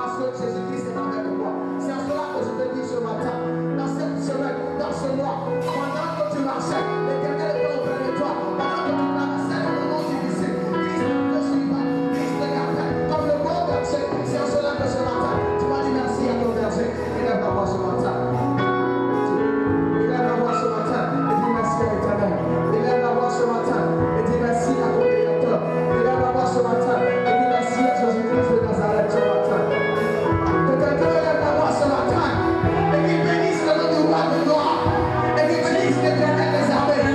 parce que Jésus-Christ est avec moi. C'est en cela que je te dis ce matin, dans cette semaine, dans ce mois, pendant que tu marchais, l'Éternel est auprès de toi. Pendant que tu traversais le moment difficile, Christ ne te suit pas, Christ te gardait comme le bon berger. C'est en cela que ce matin, tu m'as dit merci à ton berger. Élève la voix ce matin. Élève la voix ce matin et dis merci à l'Éternel. Élève la voix ce matin et dis merci à ton Créateur. Élève la voix ce matin et dis merci à Jésus-Christ de Nazareth ce matin. Que quelqu'un élève la voix ce matin et qu'il bénisse le nom du roi de gloire et qu'il bénisse l'Éternel des armées.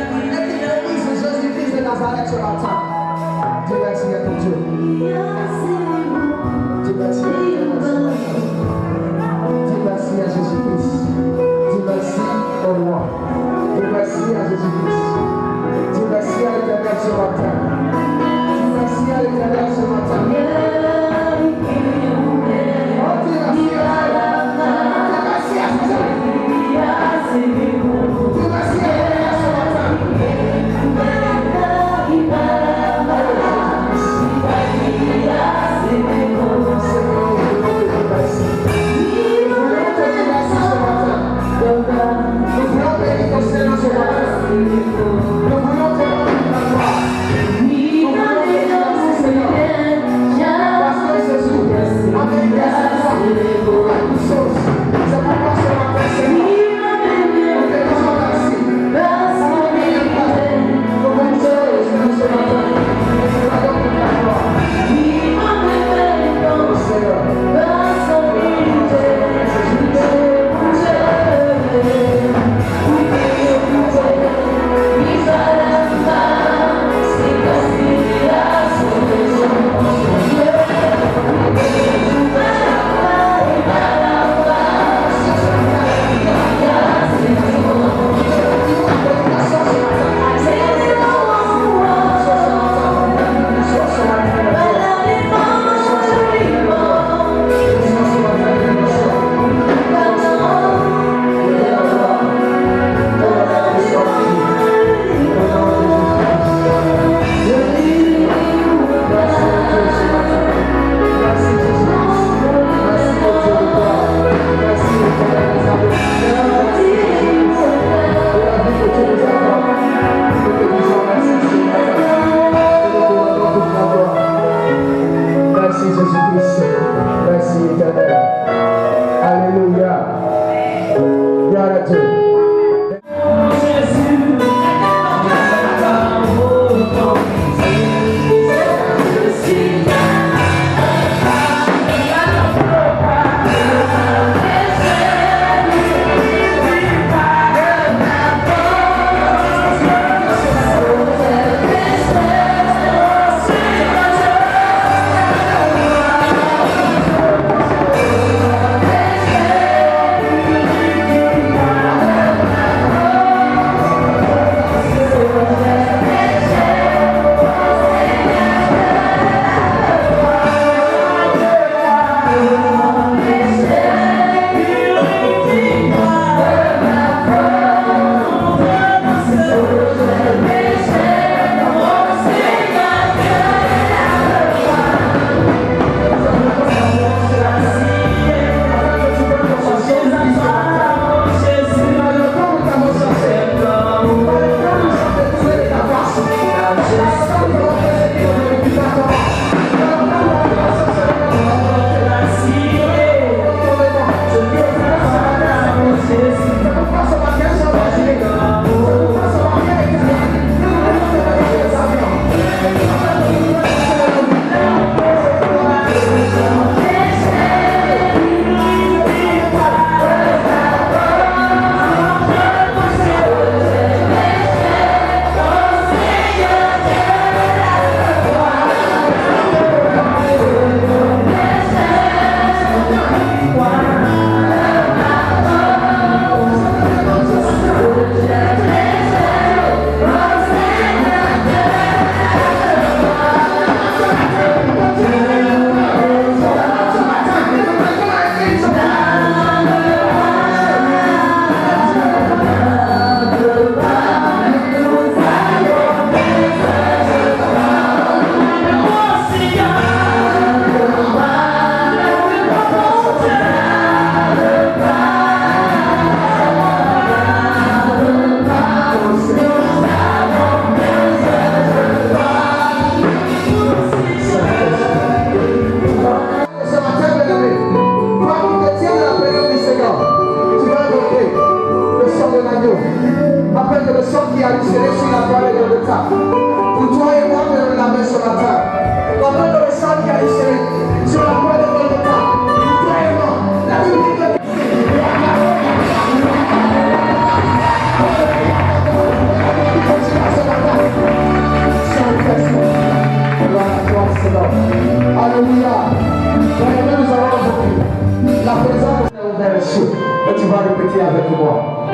verset. Et tu vas répéter avec moi.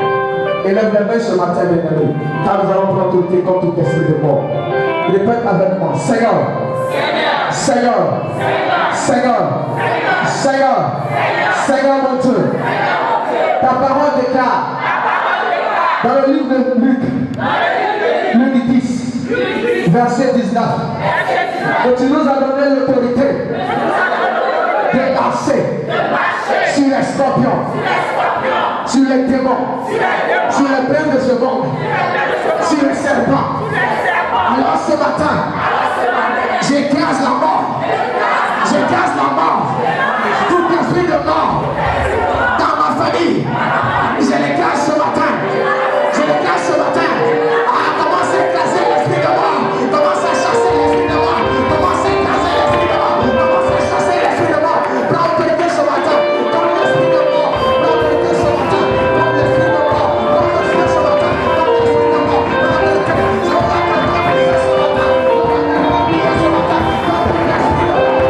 Élève les mains ce matin, bien-aimé. Car nous allons prendre tout comme tout esprit de mort. Répète avec moi. Seigneur. Seigneur. Seigneur. Seigneur. Seigneur mon Dieu. Ta parole déclare. Dans le livre de Luc. Luc 10. Verset 19. Et tu nous as donné l'autorité de marcher sur les scorpions, sur les démons, sur les brins de ce monde, sur les serpents. Alors ce matin, j'écrase la mort. J'écrase la mort. Tout esprit de mort dans ma famille, je l'écrase ce matin. Je l'écrase ce matin. Commence à écraser l'esprit de mort. Commence à chasser l'esprit de mort. Commence à écraser l'esprit de mort. Commence à chasser l'esprit de mort. Prends autorité ce matin. Comme l'esprit de mort. Prends autorité ce matin. Comme l'esprit de mort. Prends autorité ce matin. Comme l'esprit de mort. Prends autorité. Je vois que tu as prié ce matin. Je vois que tu as prié ce matin. Comme l'esprit de mort.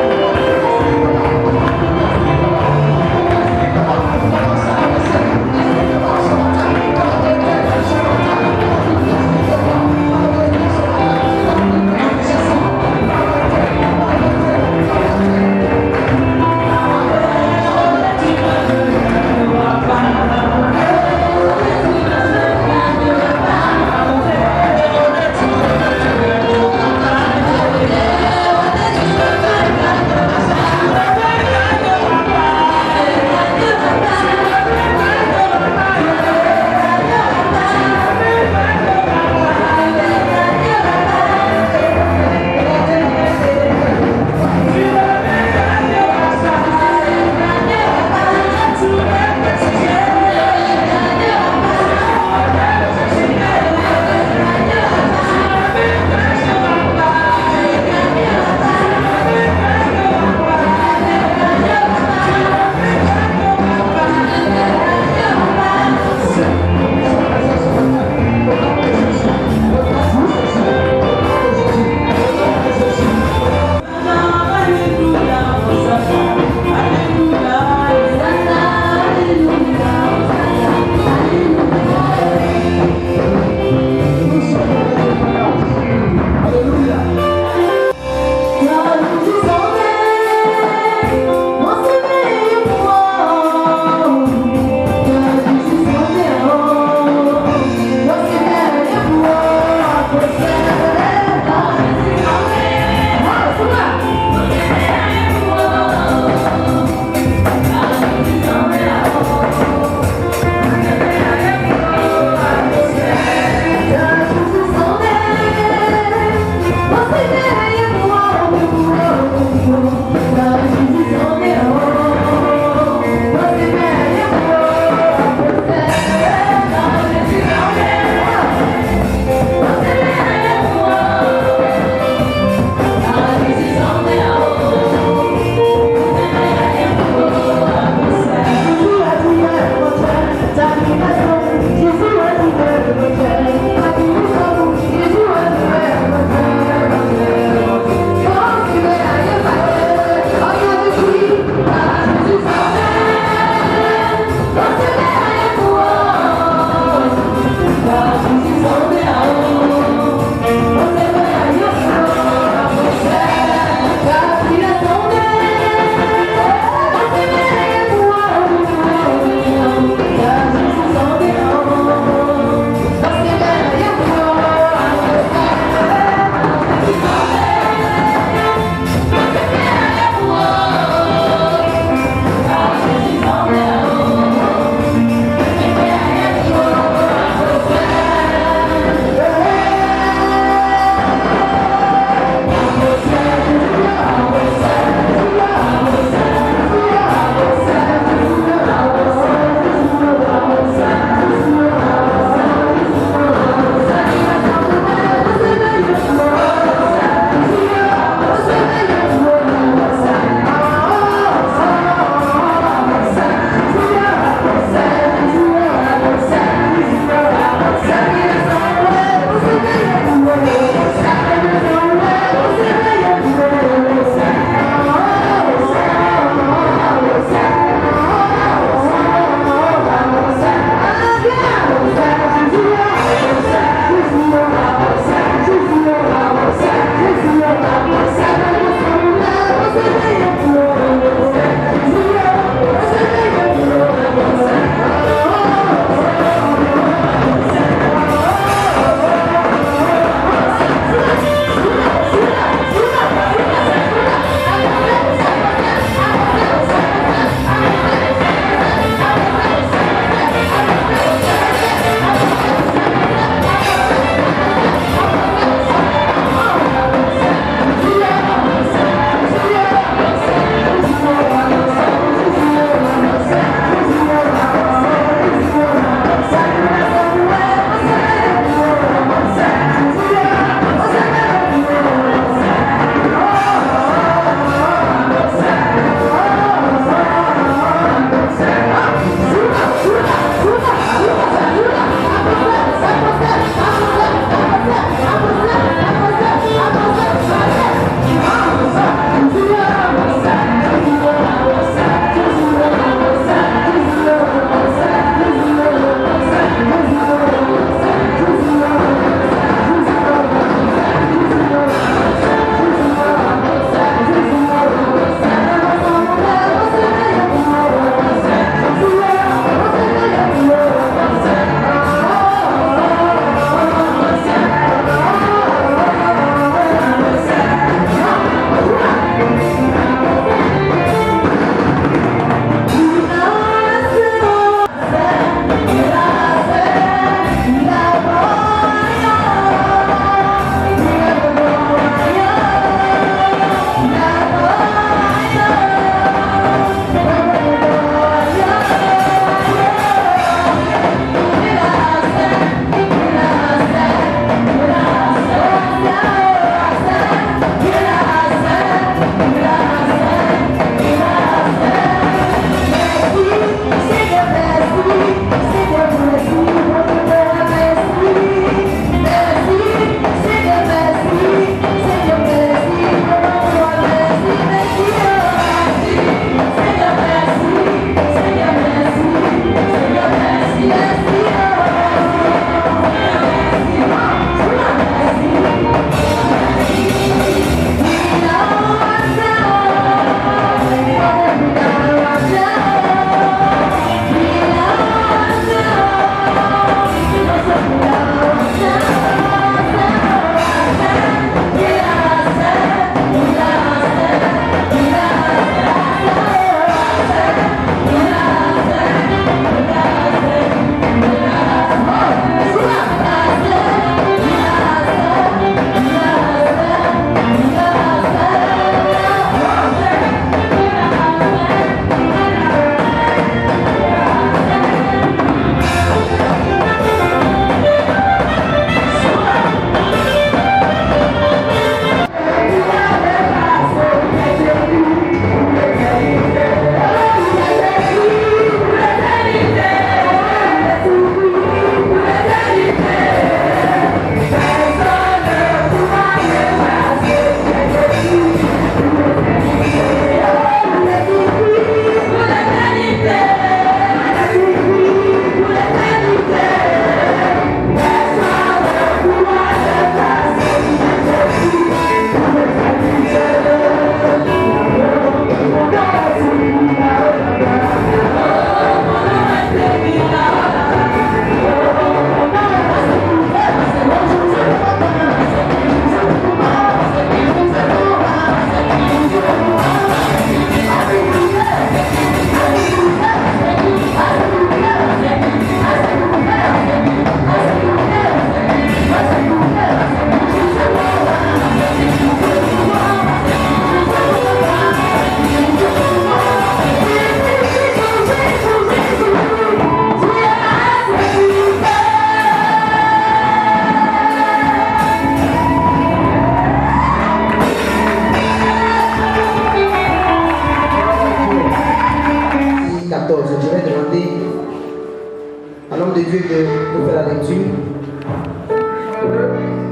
l'homme de Dieu de nous faire la lecture.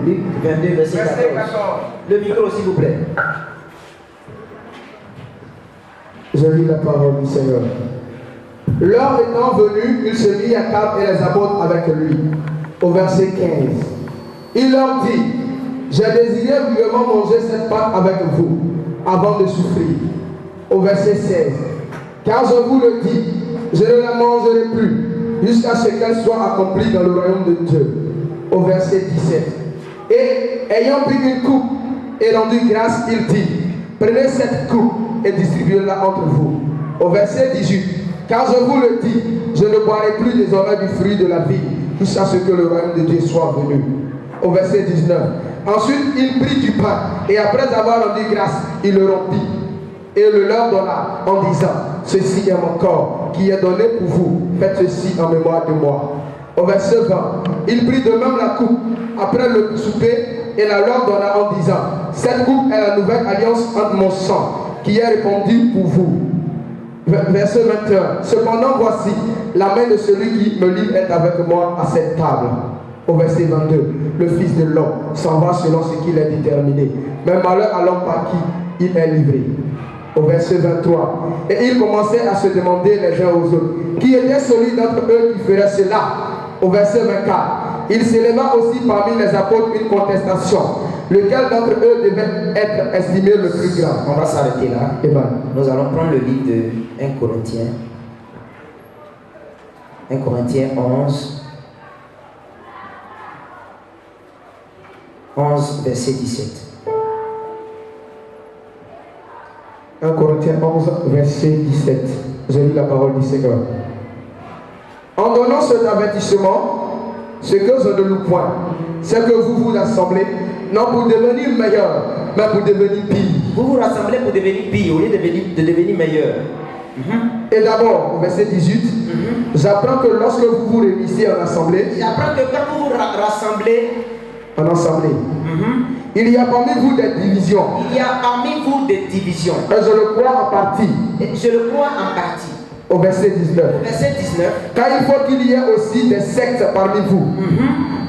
Luc 22, verset 14. Le micro, s'il vous plaît. Je lis la parole du Seigneur. L'heure étant venue, il se mit à table et les apôtres avec lui. Au verset 15. Il leur dit, j'ai désiré vivement manger cette pâte avec vous, avant de souffrir. Au verset 16. Car je vous le dis, je ne la mangerai plus, jusqu'à ce qu'elle soit accomplie dans le royaume de Dieu. Au verset 17. Et ayant pris une coupe et rendu grâce, il dit, prenez cette coupe et distribuez-la entre vous. Au verset 18. Car je vous le dis, je ne boirai plus désormais du fruit de la vie, jusqu'à ce que le royaume de Dieu soit venu. Au verset 19. Ensuite, il prit du pain, et après avoir rendu grâce, il le rompit, et le leur donna, en disant, ceci est mon corps, qui est donné pour vous, faites ceci en mémoire de moi. Au verset 20. Il prit de même la coupe, après le souper, et la leur donna en disant, cette coupe est la nouvelle alliance entre mon sang, qui est répandue pour vous. Verset 21. Cependant, voici, la main de celui qui me livre est avec moi à cette table. Au verset 22. Le Fils de l'homme s'en va selon ce qu'il a déterminé. Mais malheur à l'homme par qui il est livré. Au verset 23. Et ils commençaient à se demander les uns aux autres, qui était celui d'entre eux qui ferait cela. Au verset 24. Il s'éleva aussi parmi les apôtres une contestation. Lequel d'entre eux devait être estimé le plus grand? On va s'arrêter là. Amen. Nous allons prendre le livre de 1 Corinthiens. 1 Corinthiens 11. 11, verset 17. 1 Corinthiens 11, verset 17. Je lis la parole du Seigneur. En donnant cet avertissement, ce que je ne loue point, c'est que vous vous rassemblez, non pour devenir meilleur, mais pour devenir pire. Vous vous rassemblez pour devenir pire, au lieu de devenir meilleur. Et d'abord, au verset 18, j'apprends que lorsque vous vous réunissez en assemblée, J'apprends que quand vous vous rassemblez, en assemblée, il y a parmi vous des divisions. il y a parmi vous des divisions. Et je le crois en partie. Et je le crois en partie. Au verset 19. Verset 19. Car il faut qu'il y ait aussi des sectes parmi vous,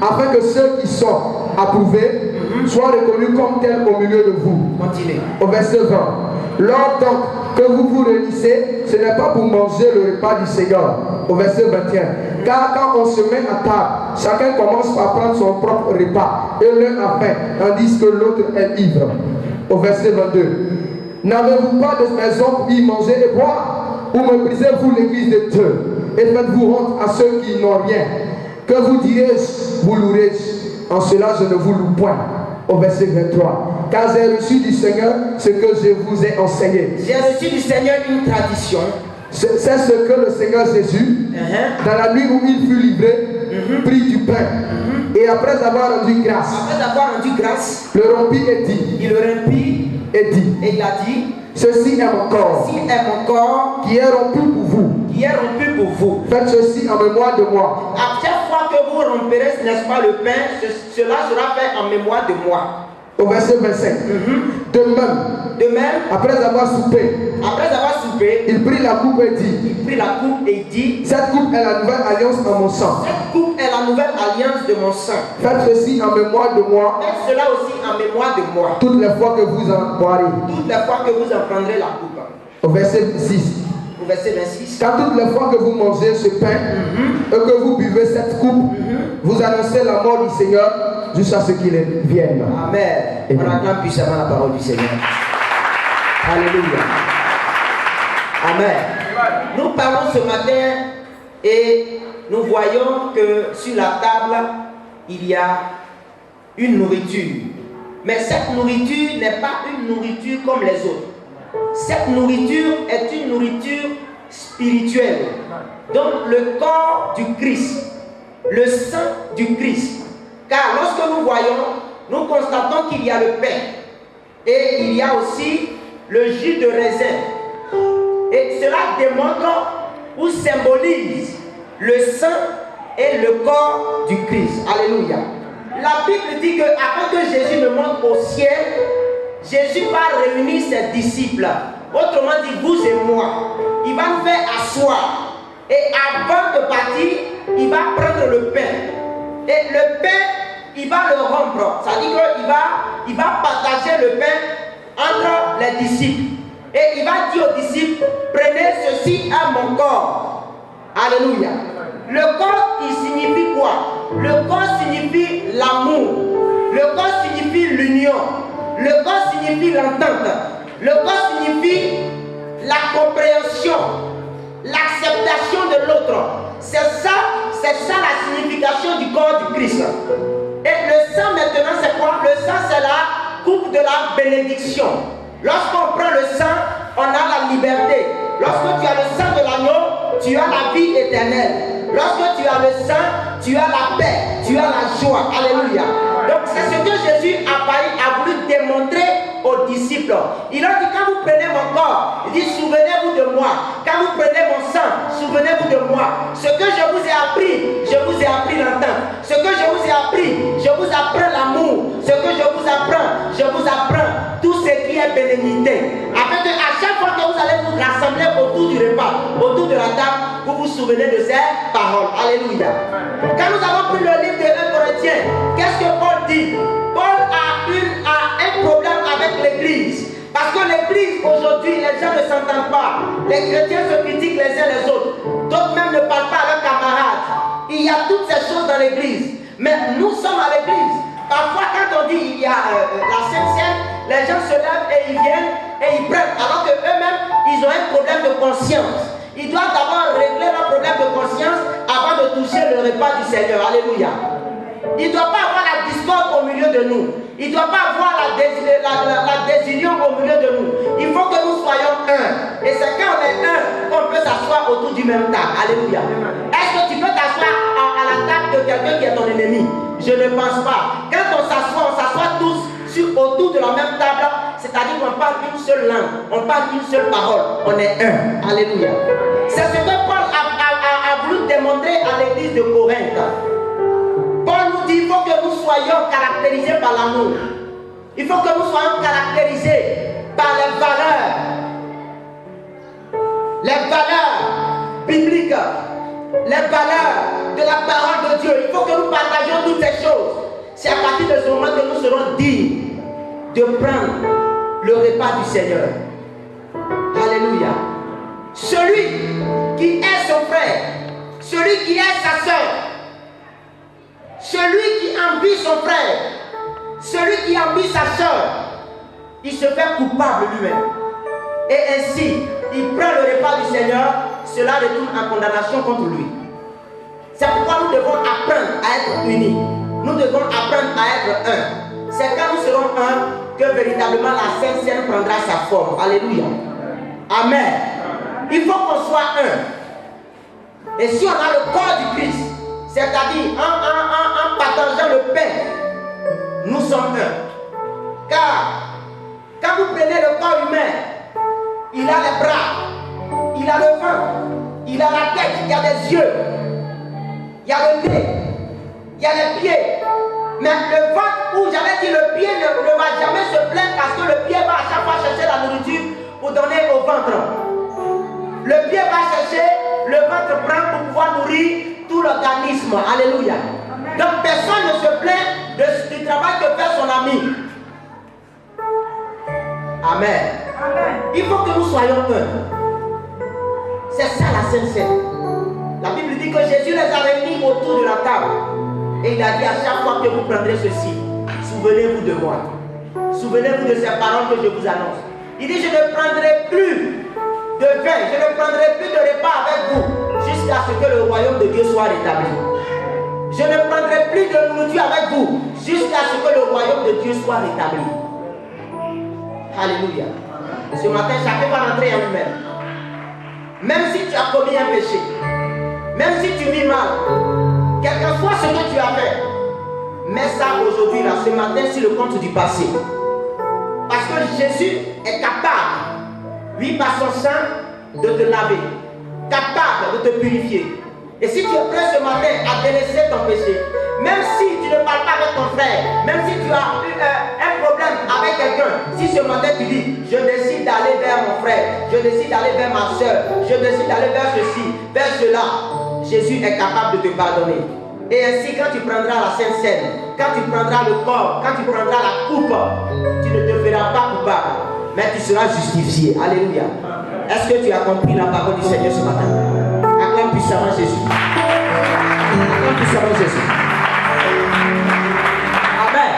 afin que ceux qui sont approuvés soient reconnus comme tels au milieu de vous. Continuez. Au verset 20. Lors donc que vous vous réunissez, ce n'est pas pour manger le repas du Seigneur. Au verset 21. Car quand on se met à table, chacun commence par prendre son propre repas, et l'un a faim, tandis que l'autre est ivre. Au verset 22. N'avez-vous pas de maison pour y manger et boire? Ou méprisez-vous l'église de Dieu et faites-vous honte à ceux qui n'ont rien? Que vous dirai-je, vous louerai-je? En cela je ne vous loue point. Au verset 23. Car j'ai reçu du Seigneur ce que je vous ai enseigné. J'ai reçu du Seigneur une tradition. C'est ce que le Seigneur Jésus, dans la nuit où il fut livré, prit du pain. Et après avoir rendu grâce, le rompit et dit, il le rompit et dit, et il a dit, ceci est mon corps, ceci est mon corps qui est rompu pour vous. qui est rompu pour vous. Faites ceci en mémoire de moi. À chaque fois que vous romperez, n'est-ce pas, le pain, cela sera fait en mémoire de moi. Au verset 25. De même, après avoir soupé, il prit la coupe et dit, cette coupe est la nouvelle alliance en mon sang. Cette coupe est la nouvelle alliance de mon sang. Faites ceci en mémoire de moi. Faites cela aussi en mémoire de moi. Toutes les fois que vous en boirez. Toutes les fois que vous en prendrez la coupe. Au verset 6. Au verset 26. Car toutes les fois que vous mangez ce pain et que vous buvez cette coupe, vous annoncez la mort du Seigneur jusqu'à ce qu'il vienne. Amen. On acclame puissamment la parole du Seigneur. Alléluia. Amen. Nous parlons ce matin et nous voyons que sur la table, il y a une nourriture. Mais cette nourriture n'est pas une nourriture comme les autres. Cette nourriture est une nourriture spirituelle. Donc le corps du Christ, le sang du Christ. Car lorsque nous voyons, nous constatons qu'il y a le pain et il y a aussi le jus de raisin. Et cela démontre ou symbolise le sang et le corps du Christ. Alléluia. La Bible dit que avant que Jésus ne monte au ciel, Jésus va réunir ses disciples. Autrement dit, vous et moi. Il va nous faire asseoir. Et avant de partir, il va prendre le pain. Et le pain, il va le rompre. Ça dit qu'il va partager le pain entre les disciples. Et il va dire aux disciples, prenez ceci à mon corps. Alléluia. Le corps, il signifie quoi? Le corps signifie l'amour. Le corps signifie l'union. Le corps signifie l'entente. Le corps signifie la compréhension, l'acceptation de l'autre. C'est ça la signification du corps du Christ. Et le sang maintenant, c'est quoi? Le sang, c'est la coupe de la bénédiction. Lorsqu'on prend le sang, on a la liberté. Lorsque tu as le sang de l'agneau, tu as la vie éternelle. Lorsque tu as le sang, tu as la paix, tu as la joie. Alléluia. Donc c'est ce que Jésus a voulu démontrer aux disciples. Il a dit, quand vous prenez mon corps, il dit, souvenez-vous de moi. Quand vous prenez mon sang, souvenez-vous de moi. Ce que je vous ai appris l'entente. Ce que je vous ai appris, je vous apprends l'amour. Ce que je vous apprends tout ce qui est bénédicté. Afin que à chaque fois que vous allez vous rassembler autour du repas, autour de la table, vous vous souvenez de ces paroles. Alléluia. Quand nous avons pris le livre de 1 Corinthiens, qu'est-ce que Paul dit? Paul a un problème avec l'église. Parce que l'église aujourd'hui, les gens ne s'entendent pas. Les chrétiens se critiquent les uns les autres. D'autres même ne parlent pas à leurs camarades. Il y a toutes ces choses dans l'église. Mais nous sommes à l'église. Parfois, quand on dit il y a la Sainte-Seine, les gens se lèvent et ils viennent et ils prennent. Alors qu'eux-mêmes, ils ont un problème de conscience. Ils doivent d'abord régler leur problème de conscience avant de toucher le repas du Seigneur. Alléluia. Il ne doit pas avoir la discorde au milieu de nous. Il ne doit pas avoir la désunion au milieu de nous. Il faut que nous soyons un. Et c'est quand on est un qu'on peut s'asseoir autour du même table. Alléluia. Est-ce que tu peux t'asseoir à la table de quelqu'un qui est ton ennemi? Je ne pense pas. Quand on s'assoit tous autour de la même table, c'est-à-dire qu'on parle une seule langue, on parle une seule parole, on est un. Alléluia. C'est ce que Paul a voulu démontrer à l'église de Corinthe. Paul nous dit, il faut que nous soyons caractérisés par l'amour. Il faut que nous soyons caractérisés par les valeurs. Les valeurs bibliques. Les valeurs de la parole de Dieu. Il faut que nous partagions toutes ces choses. C'est à partir de ce moment que nous serons dignes de prendre le repas du Seigneur. Alléluia. Celui qui est son frère, celui qui est sa soeur, celui qui envie son frère, celui qui envie sa soeur, il se fait coupable lui-même. Et ainsi, il prend le repas du Seigneur, cela retourne en condamnation contre lui. C'est pourquoi nous devons apprendre à être unis. Nous devons apprendre à être un. C'est quand nous serons un que véritablement la Sainte Seine prendra sa forme. Alléluia. Amen. Il faut qu'on soit un. Et si on a le corps du Christ, c'est-à-dire en partageant le pain, nous sommes un. Car quand vous prenez le corps humain, il a les bras, il a le ventre, il a la tête, il y a des yeux, il y a le nez, il y a les pieds. Mais le ventre, ou j'allais dire le pied, ne va jamais se plaindre parce que le pied va à chaque fois chercher la nourriture pour donner au ventre. Le pied va chercher, le ventre prend pour pouvoir nourrir tout l'organisme. Alléluia. Donc personne ne se plaint du travail que fait son ami. Amen. Il faut que nous soyons un. C'est ça la Sainte Seine. La Bible dit que Jésus les a réunis autour de la table. Et il a dit à chaque fois que vous prendrez ceci, souvenez-vous de moi. Souvenez-vous de ces paroles que je vous annonce. Il dit, je ne prendrai plus de vin, je ne prendrai plus de repas avec vous jusqu'à ce que le royaume de Dieu soit rétabli. Je ne prendrai plus de nourriture avec vous jusqu'à ce que le royaume de Dieu soit rétabli. Alléluia. Ce matin, chacun va rentrer en lui-même. Même si tu as commis un péché, même si tu vis mal, quel que soit ce que tu as fait, mets ça aujourd'hui, là, ce matin, sur le compte du passé. Parce que Jésus est capable, lui, par son sang, de te laver, capable de te purifier. Et si tu es prêt ce matin à délaisser ton péché, même si tu ne parles pas avec ton frère, même si tu as eu un problème avec quelqu'un, si ce matin tu dis, je décide d'aller vers mon frère, je décide d'aller vers ma soeur, je décide d'aller vers ceci, vers cela, Jésus est capable de te pardonner. Et ainsi, quand tu prendras la Sainte Seine, quand tu prendras le corps, quand tu prendras la coupe, tu ne te feras pas coupable, mais tu seras justifié. Alléluia. Est-ce que tu as compris la parole du Seigneur ce matin? Acclame puissamment Jésus. Acclame puissamment Jésus. Amen.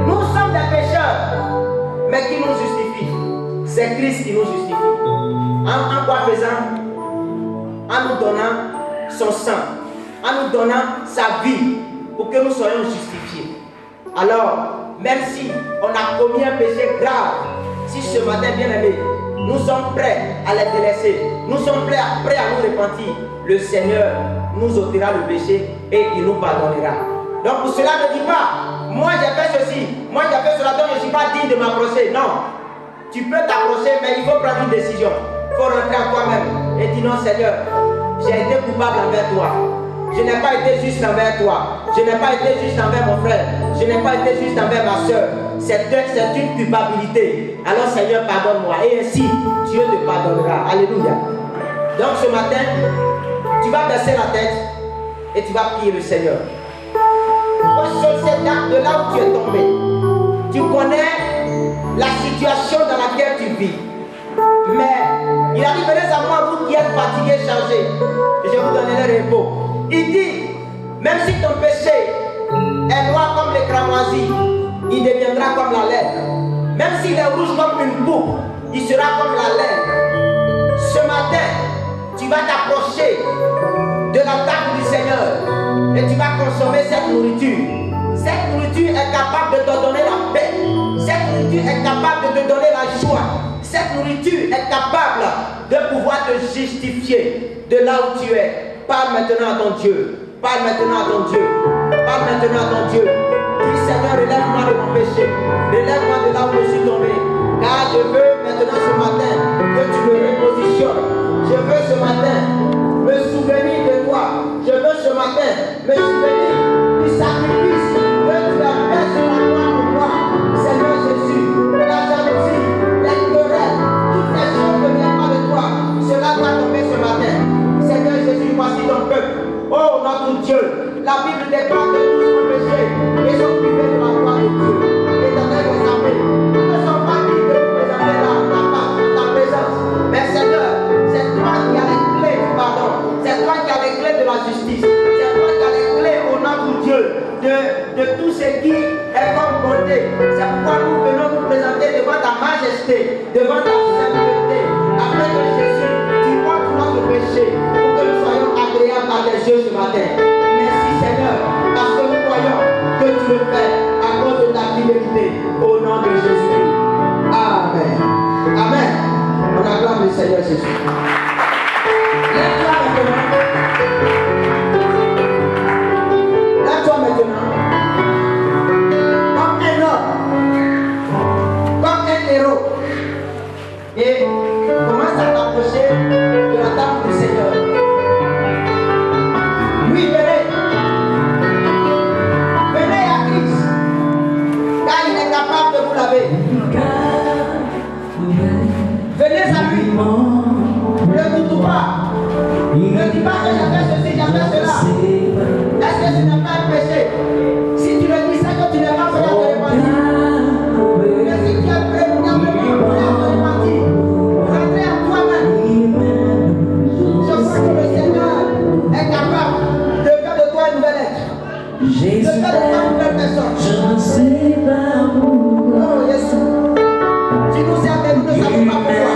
Nous sommes des pécheurs, mais qui nous justifie? C'est Christ qui nous justifie. En quoi faisant? En nous donnant son sang, en nous donnant sa vie pour que nous soyons justifiés. Alors, même si on a commis un péché grave, si ce matin, bien aimé, nous sommes prêts à les délaisser, nous sommes prêts à nous repentir, le Seigneur nous ôtera le péché et il nous pardonnera. Donc pour cela, ne dis pas, moi j'ai fait ceci, moi j'ai fait cela, donc je ne suis pas digne de m'approcher. Non, tu peux t'approcher, mais il faut prendre une décision. Il faut rentrer à toi-même et dire non Seigneur, j'ai été coupable envers toi. Je n'ai pas été juste envers toi. Je n'ai pas été juste envers mon frère. Je n'ai pas été juste envers ma soeur. C'est une culpabilité. Alors Seigneur, pardonne-moi. Et ainsi, Dieu te pardonnera. Alléluia. Donc ce matin, tu vas baisser la tête et tu vas prier le Seigneur. De là où tu es tombé, tu connais la situation dans laquelle tu vis. Mais il a dit, venez à moi, vous qui êtes fatigués, chargés, et je vous donnerai le repos. Il dit, même si ton péché est noir comme les cramoisis, il deviendra comme la laine. Même s'il est rouge comme une coupe, il sera comme la laine. Ce matin, tu vas t'approcher de la table du Seigneur et tu vas consommer cette nourriture. Cette nourriture est capable de te donner la paix. Cette nourriture est capable de te donner la joie. Cette nourriture est capable de pouvoir te justifier de là où tu es. Parle maintenant à ton Dieu. Parle maintenant à ton Dieu. Parle maintenant à ton Dieu. Dis Seigneur, relève-moi de mon péché. Relève-moi de là où je suis tombé. Car je veux maintenant ce matin que tu me repositionnes. Je veux ce matin me souvenir de toi. Je veux ce matin me souvenir du sacrifice que tu as fait sur la croix pour moi. Seigneur Jésus, la jalousie, les querelles, toutes les choses ne viennent pas de toi. Cela va tomber ce matin. Seigneur Jésus, voici ton peuple. Oh notre Dieu, la Bible déclare que tous ont péché et sont privés de la gloire de Dieu. Éternel des armées, nous ne sommes pas dignes de nous présenter ta présence. Mais Seigneur, c'est toi qui as les clés du pardon. C'est toi qui as les clés de la justice. C'est toi qui as les clés au nom de Dieu de tout ce qui est comme bonté. C'est pourquoi nous venons nous présenter devant ta majesté, devant ta sainteté, afin que Jésus, tu portes notre péché pour que nous soyons agréables à tes yeux ce matin. Merci Seigneur, parce que nous croyons que tu le fais à cause de ta fidélité. Au nom de Jésus. Amen. Amen. On acclame le Seigneur Jésus. Lève-toi maintenant. Lève-toi maintenant. Comme un homme. Comme un héros. Et commence à t'approcher de la table du Seigneur. Oui, venez. Venez à Christ. Car il est capable de vous laver. Venez à lui. Ne doute pas. Ne dis pas que j'ai fait ceci, j'ai fait cela. Est-ce que ce n'est pas un péché? Si tu le dis, c'est que tu n'es pas prêt à te repentir. Mais si tu es prévenablement prêt à te repentir, rentrez à toi-même. Je crois que le Seigneur est capable de faire de toi une nouvelle être. De faire de toi une nouvelle personne. Oh Jésus. Tu nous aimes, mais nous ne savons pas pourquoi.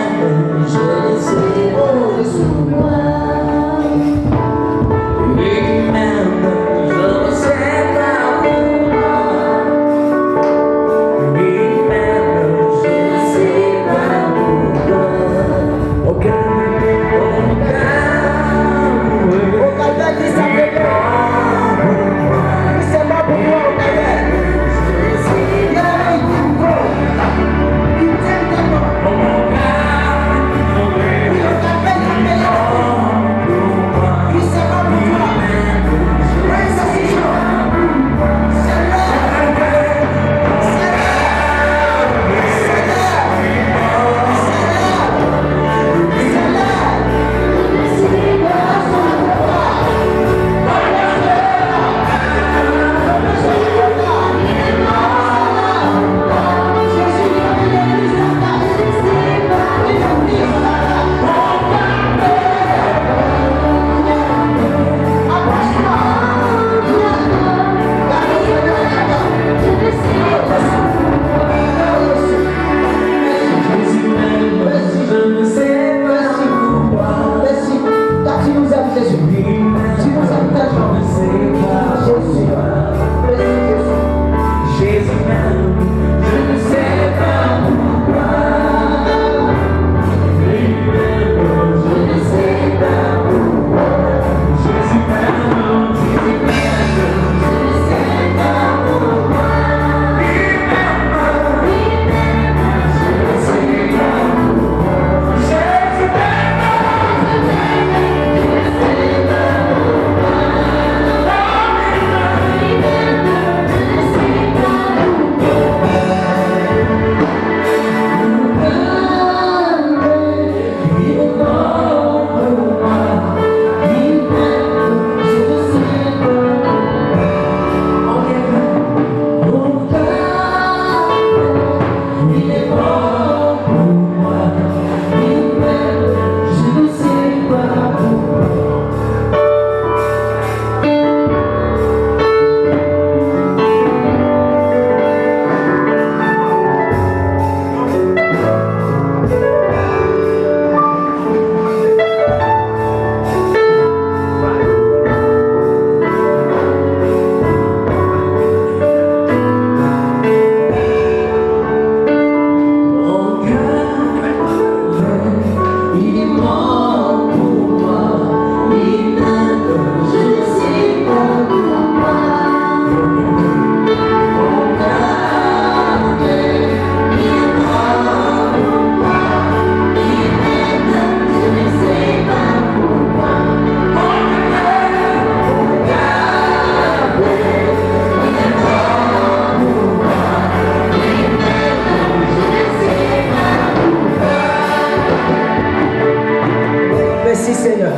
Merci Seigneur.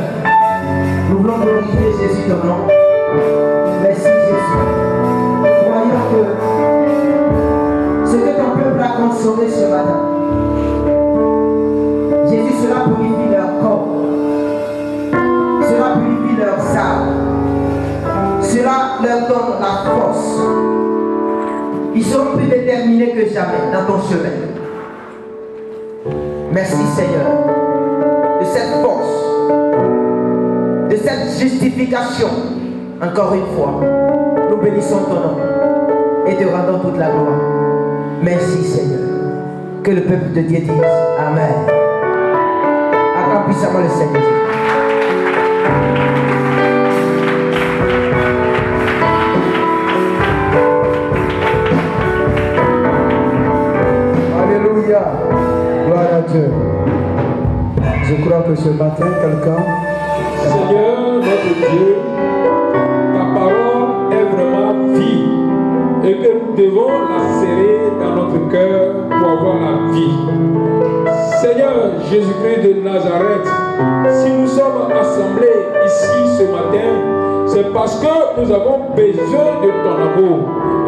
Nous voulons glorifier Jésus ton nom. Merci Jésus. Croyons que ce que ton peuple a consommé ce matin, Jésus, cela purifie leur corps. Cela purifie leurs âmes. Cela leur donne la force. Ils seront plus déterminés que jamais dans ton chemin. Merci Seigneur de cette force, de cette justification. Encore une fois, nous bénissons ton nom et te rendons toute la gloire. Merci Seigneur. Que le peuple de Dieu dise Amen. Acclame puissamment le Seigneur. Alléluia. Gloire à Dieu. Je crois que ce matin, quelqu'un... Seigneur, notre Dieu, ta parole est vraiment vie et que nous devons la serrer dans notre cœur pour avoir la vie. Seigneur Jésus-Christ de Nazareth, si nous sommes assemblés ici ce matin, c'est parce que nous avons besoin de ton amour.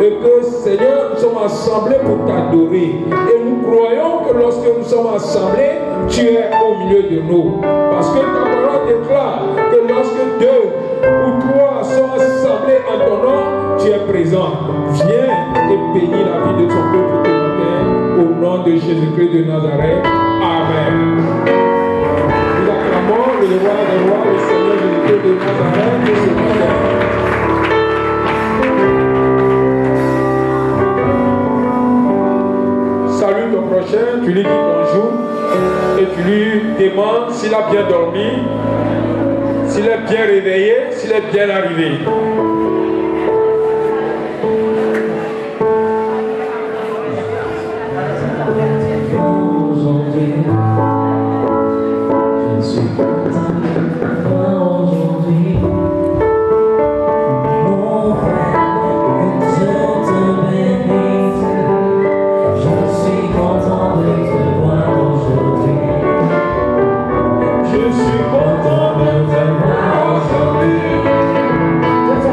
Et que Seigneur, nous sommes assemblés pour t'adorer. Et nous croyons que lorsque nous sommes assemblés, tu es au milieu de nous. Parce que ta parole déclare que lorsque deux ou trois sont assemblés en ton nom, tu es présent. Viens et bénis la vie de ton peuple ce matin. Au nom de Jésus-Christ de Nazareth. Amen. Nous acclamons le roi des rois, le Seigneur Jésus-Christ de Nazareth de ce matin. Salue ton prochain, tu lui dis bonjour et tu lui demandes s'il a bien dormi, s'il est bien réveillé, s'il est bien arrivé. Je suis content aujourd'hui, mon frère, que Dieu te bénisse. Je suis content de te voir aujourd'hui. Je suis content de te voir aujourd'hui. Je suis content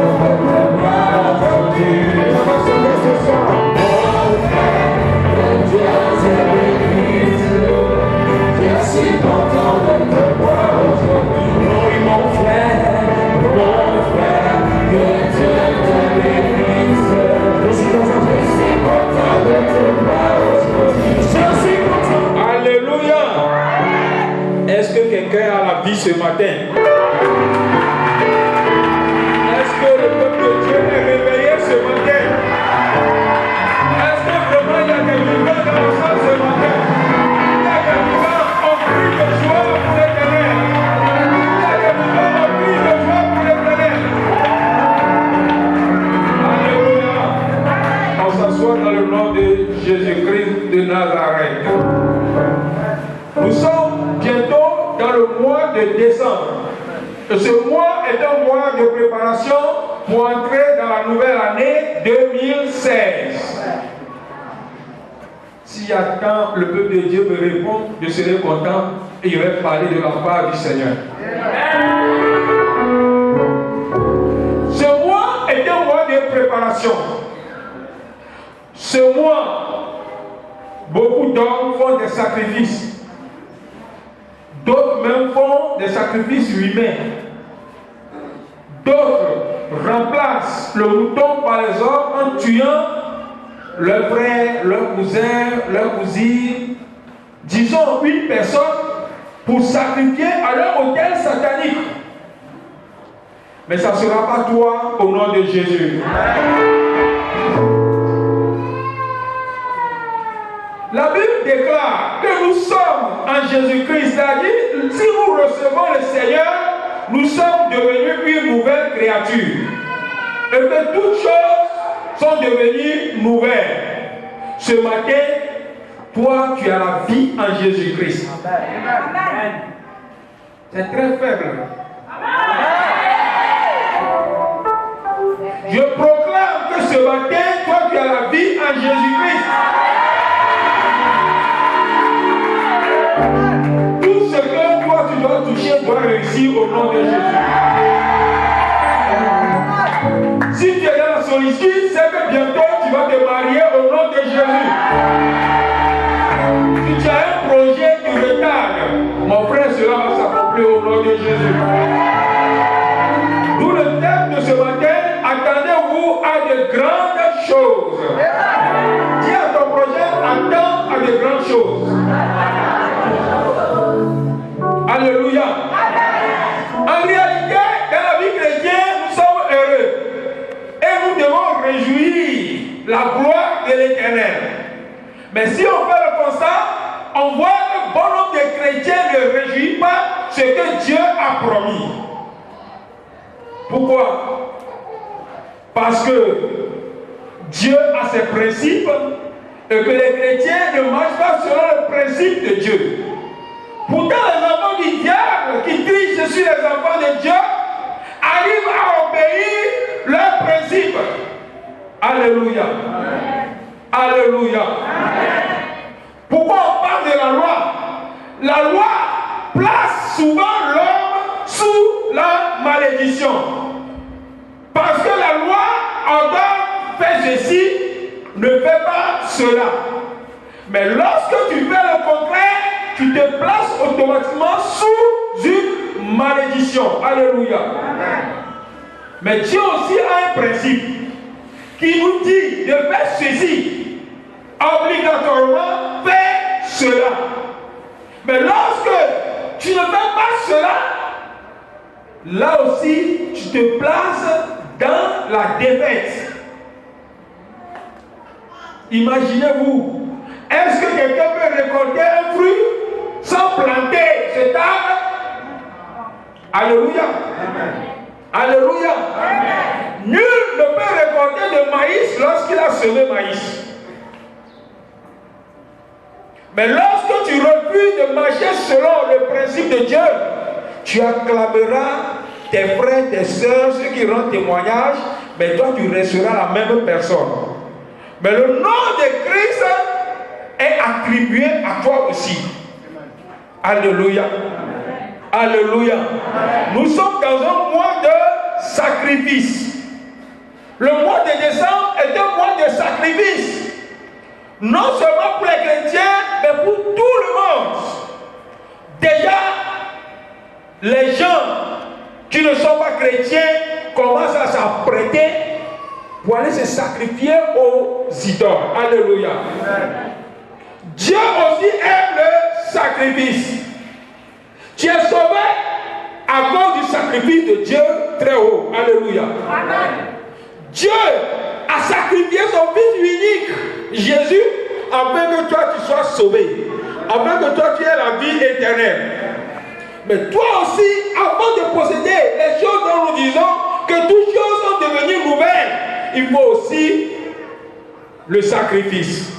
de te voir aujourd'hui. Mon frère, que Dieu te bénisse. Je suis content de te voir aujourd'hui. Oui, mon frère, que Dieu te bénisse. Je suis content de te voir aujourd'hui. Je suis content. Alléluia. Est-ce que quelqu'un a la vie ce matin? Est-ce que le peuple de Dieu est réveillé ce matin? Est-ce que vraiment il y a des vivants dans la salle ce matin? Il y a des vivants en cri de joie pour l'Éternel. Il y a des vivants en cri de joie pour l'Éternel. Alléluia. On s'assoit dans le nom de Jésus-Christ de Nazareth. Nous sommes bientôt dans le mois de décembre. Et ce mois est un mois de préparation pour entrer dans la nouvelle année 2016. S'il y a temps, le peuple de Dieu me répond, je serai content et je vais parler de la part du Seigneur. Ce mois est un mois de préparation. Ce mois, beaucoup d'hommes font des sacrifices. D'autres même font des sacrifices humains. D'autres remplacent le mouton par les hommes en tuant leurs frères, leurs cousins, leurs cousines. Disons une personne pour sacrifier à leur autel satanique. Mais ça ne sera pas toi au nom de Jésus. La Bible déclare que nous sommes en Jésus-Christ, c'est-à-dire si nous recevons le Seigneur, nous sommes devenus une nouvelle créature. Et que toutes choses sont devenues nouvelles. Ce matin, toi, tu as la vie en Jésus-Christ. Amen. C'est très faible. Je proclame que ce matin, toi, tu as la vie en Jésus-Christ. Tout ce que réussir au nom de Jésus. Si tu es dans la solitude, c'est que bientôt tu vas te marier au nom de Jésus. Si tu as un projet qui retarde, mon frère, cela va s'accomplir au nom de Jésus. D'où le thème de ce matin, attendez-vous à de grandes choses. Dis à ton projet, attends à de grandes choses. Alléluia. En réalité, dans la vie chrétienne, nous sommes heureux. Et nous devons réjouir la gloire de l'Éternel. Mais si on fait le constat, on voit que bon nombre de chrétiens ne réjouissent pas ce que Dieu a promis. Pourquoi? Parce que Dieu a ses principes et que les chrétiens ne marchent pas selon le principe de Dieu. Pourtant, les enfants du diable qui disent je suis les enfants de Dieu arrivent à obéir leurs principes. Alléluia. Alléluia. Pourquoi on parle de la loi? La loi place souvent l'homme sous la malédiction. Parce que la loi ordonne, fais ceci, ne fais pas cela. Mais lorsque tu fais le contraire, tu te places automatiquement sous une malédiction. Alléluia. Mais Dieu aussi a un principe qui nous dit de faire ceci. Obligatoirement, fais cela. Mais lorsque tu ne fais pas cela, là aussi, tu te places dans la défaite. Imaginez-vous, est-ce que quelqu'un peut récolter un fruit sans planter cet arbre? Alléluia. Amen. Alléluia. Amen. Nul ne peut récolter de maïs lorsqu'il a semé maïs. Mais lorsque tu refuses de marcher selon le principe de Dieu, tu acclameras tes frères, tes soeurs, ceux qui rendent témoignage, mais toi tu resteras la même personne. Mais le nom de Christ est attribué à toi aussi. Alléluia. Alléluia. Nous sommes dans un mois de sacrifice. Le mois de décembre est un mois de sacrifice. Non seulement pour les chrétiens, mais pour tout le monde. Déjà, les gens qui ne sont pas chrétiens commencent à s'apprêter pour aller se sacrifier aux idoles. Alléluia. Dieu aussi aime le sacrifice. Tu es sauvé à cause du sacrifice de Dieu très haut. Alléluia. Dieu a sacrifié son Fils unique, Jésus, afin que toi tu sois sauvé, afin que toi tu aies la vie éternelle. Mais toi aussi, avant de posséder les choses dont nous disons que toutes choses sont devenues nouvelles, il faut aussi le sacrifice.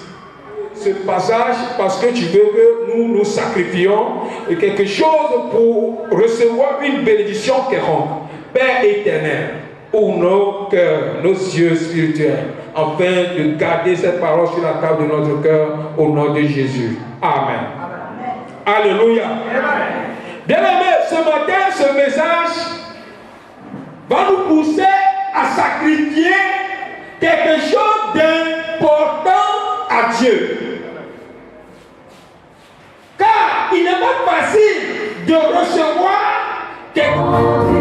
Ce passage, parce que tu veux que nous nous sacrifions et quelque chose pour recevoir une bénédiction quelconque. Père éternel, ouvre nos cœurs, nos yeux spirituels, afin de garder cette parole sur la table de notre cœur au nom de Jésus. Amen. Alléluia. Bien-aimés, ce matin, ce message va nous pousser à sacrifier quelque chose d'important à Dieu. Car il n'est pas facile de recevoir quelque chose